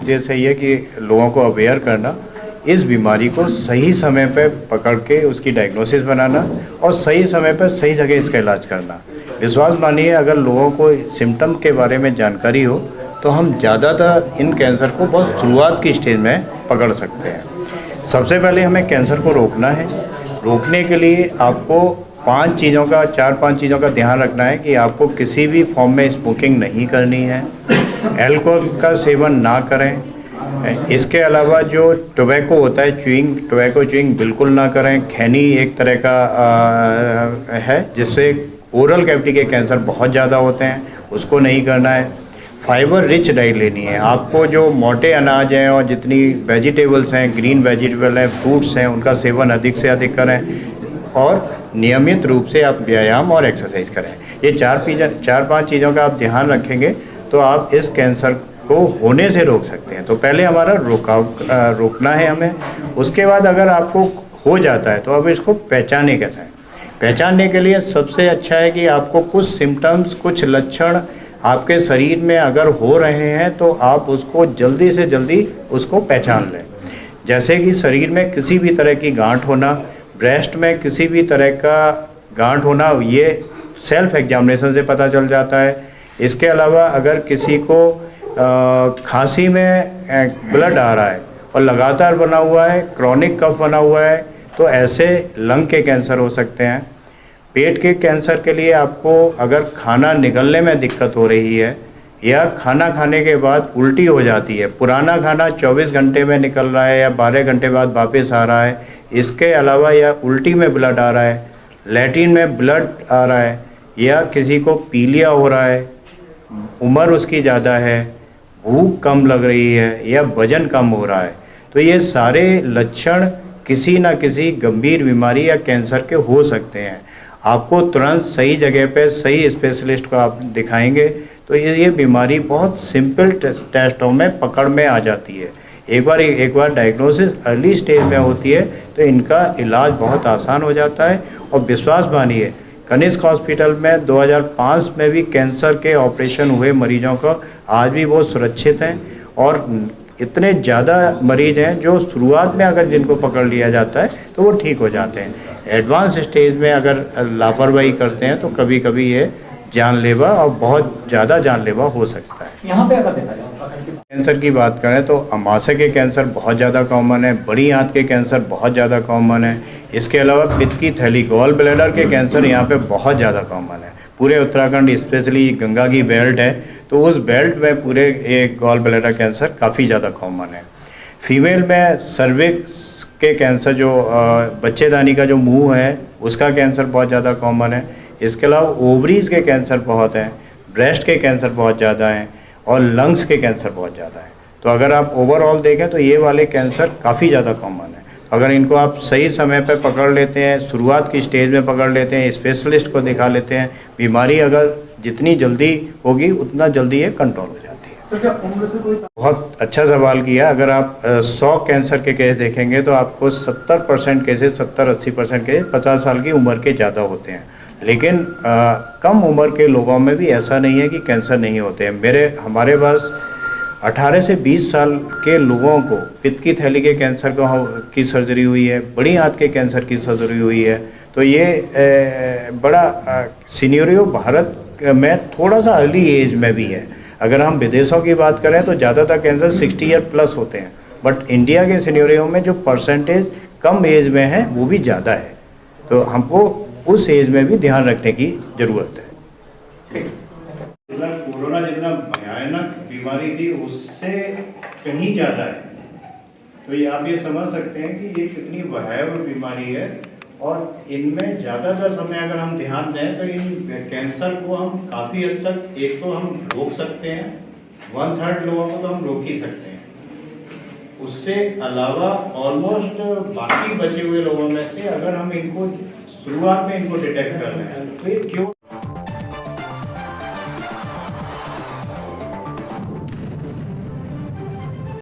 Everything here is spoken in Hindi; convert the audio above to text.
उद्देश्य ये कि लोगों को अवेयर करना, इस बीमारी को सही समय पे पकड़ के उसकी डायग्नोसिस बनाना और सही समय पे सही जगह इसका इलाज करना। विश्वास मानिए, अगर लोगों को सिम्टम के बारे में जानकारी हो तो हम ज़्यादातर इन कैंसर को बहुत शुरुआत की स्टेज में पकड़ सकते हैं। सबसे पहले हमें कैंसर को रोकना है। रोकने के लिए आपको 4-5 चीज़ों का ध्यान रखना है कि आपको किसी भी फॉर्म में स्मोकिंग नहीं करनी है, अल्कोहल का सेवन ना करें। इसके अलावा जो टोबैको होता है, टोबैको च्युइंग बिल्कुल ना करें। खैनी एक तरह का है जिससे ओरल कैविटी के कैंसर बहुत ज़्यादा होते हैं, उसको नहीं करना है। फाइबर रिच डाइट लेनी है। आपको जो मोटे अनाज हैं और जितनी वेजिटेबल्स हैं, ग्रीन वेजिटेबल हैं, फ्रूट्स हैं, उनका सेवन अधिक से अधिक करें और नियमित रूप से आप व्यायाम और एक्सरसाइज करें। ये 4-5 चीज़ों का आप ध्यान रखेंगे तो आप इस कैंसर को होने से रोक सकते हैं। तो पहले हमारा रोकना है हमें। उसके बाद अगर आपको हो जाता है तो अब इसको पहचाने कैसे हैं। पहचानने के लिए सबसे अच्छा है कि आपको कुछ सिम्टम्स, कुछ लक्षण आपके शरीर में अगर हो रहे हैं तो आप उसको जल्दी से जल्दी उसको पहचान लें। जैसे कि शरीर में किसी भी तरह की गांठ होना, ब्रेस्ट में किसी भी तरह का गांठ होना, ये सेल्फ एग्जामिनेशन से पता चल जाता है। इसके अलावा अगर किसी को खांसी में ब्लड आ रहा है और लगातार बना हुआ है, क्रॉनिक कफ बना हुआ है, तो ऐसे लंग के कैंसर हो सकते हैं। पेट के कैंसर के लिए आपको अगर खाना निगलने में दिक्कत हो रही है या खाना खाने के बाद उल्टी हो जाती है, पुराना खाना 24 घंटे में निकल रहा है या 12 घंटे बाद वापस आ रहा है, इसके अलावा या उल्टी में ब्लड आ रहा है, लैट्रिन में ब्लड आ रहा है, या किसी को पीलिया हो रहा है, उम्र उसकी ज़्यादा है, भूख कम लग रही है या वजन कम हो रहा है, तो ये सारे लक्षण किसी न किसी गंभीर बीमारी या कैंसर के हो सकते हैं। आपको तुरंत सही जगह पे सही स्पेशलिस्ट को आप दिखाएंगे तो ये बीमारी बहुत सिंपल टेस्टों में पकड़ में आ जाती है। एक बार डायग्नोसिस अर्ली स्टेज में होती है तो इनका इलाज बहुत आसान हो जाता है। और विश्वास मानिए, कनिष्क हॉस्पिटल में 2005 में भी कैंसर के ऑपरेशन हुए मरीजों को आज भी वो सुरक्षित हैं और इतने ज़्यादा मरीज हैं जो शुरुआत में अगर जिनको पकड़ लिया जाता है तो वो ठीक हो जाते हैं। एडवांस स्टेज में अगर लापरवाही करते हैं तो कभी कभी ये जानलेवा और बहुत ज़्यादा जानलेवा हो सकता है। यहाँ पे अगर देखा जाए कैंसर की बात करें तो अमाशय के कैंसर बहुत ज़्यादा कॉमन है, बड़ी आंत के कैंसर बहुत ज़्यादा कॉमन है। इसके अलावा पित्त की थैली, गॉल ब्लैडर के कैंसर यहाँ पे बहुत ज़्यादा कॉमन है। पूरे उत्तराखंड स्पेशली गंगा की बेल्ट है तो उस बेल्ट में पूरे एक गॉल ब्लैडर कैंसर काफ़ी ज़्यादा कॉमन है। फीमेल में सर्विक्स के कैंसर, जो बच्चेदानी का जो मुंह है उसका कैंसर बहुत ज़्यादा कॉमन है। इसके अलावा ओवरीज़ के कैंसर बहुत हैं, ब्रेस्ट के कैंसर बहुत ज़्यादा हैं और लंग्स के कैंसर बहुत ज़्यादा हैं। तो अगर आप ओवरऑल देखें तो ये वाले कैंसर काफ़ी ज़्यादा कॉमन है। अगर इनको आप सही समय पर पकड़ लेते हैं, शुरुआत की स्टेज में पकड़ लेते हैं, स्पेशलिस्ट को दिखा लेते हैं, बीमारी अगर जितनी जल्दी होगी उतना जल्दी ये कंट्रोल हो जाती है। सर, क्या उम्र से कोई बहुत अच्छा सवाल किया। अगर आप 100 कैंसर के केस देखेंगे तो आपको 70% केसेस, 70-80% केस 50 साल की उम्र के ज़्यादा होते हैं। लेकिन कम उम्र के लोगों में भी ऐसा नहीं है कि कैंसर नहीं होते हैं। हमारे पास 18 से 20 साल के लोगों को पित्त की थैली के कैंसर की सर्जरी हुई है, बड़ी आंत के कैंसर की सर्जरी हुई है। तो ये बड़ा सिनेरियो भारत में थोड़ा सा अर्ली एज में भी है। अगर हम विदेशों की बात करें तो ज़्यादातर कैंसर 60 ईयर प्लस होते हैं, बट इंडिया के सिनेरियो में जो परसेंटेज कम एज में है वो भी ज़्यादा है। तो हमको उस एज में भी ध्यान रखने की ज़रूरत है। कोरोना जितना भयानक बीमारी थी उससे कहीं ज़्यादा है, तो ये आप ये समझ सकते हैं कि ये कितनी भयावह बीमारी है। और इनमें ज़्यादातर समय अगर हम ध्यान दें तो इन कैंसर को हम काफ़ी हद तक, एक तो हम रोक सकते हैं, 1/3 लोगों को तो हम रोक ही सकते हैं। उससे अलावा ऑलमोस्ट बाकी बचे हुए लोगों में से अगर हम इनको शुरुआत में इनको डिटेक्ट कर रहे हैं तो ये क्यों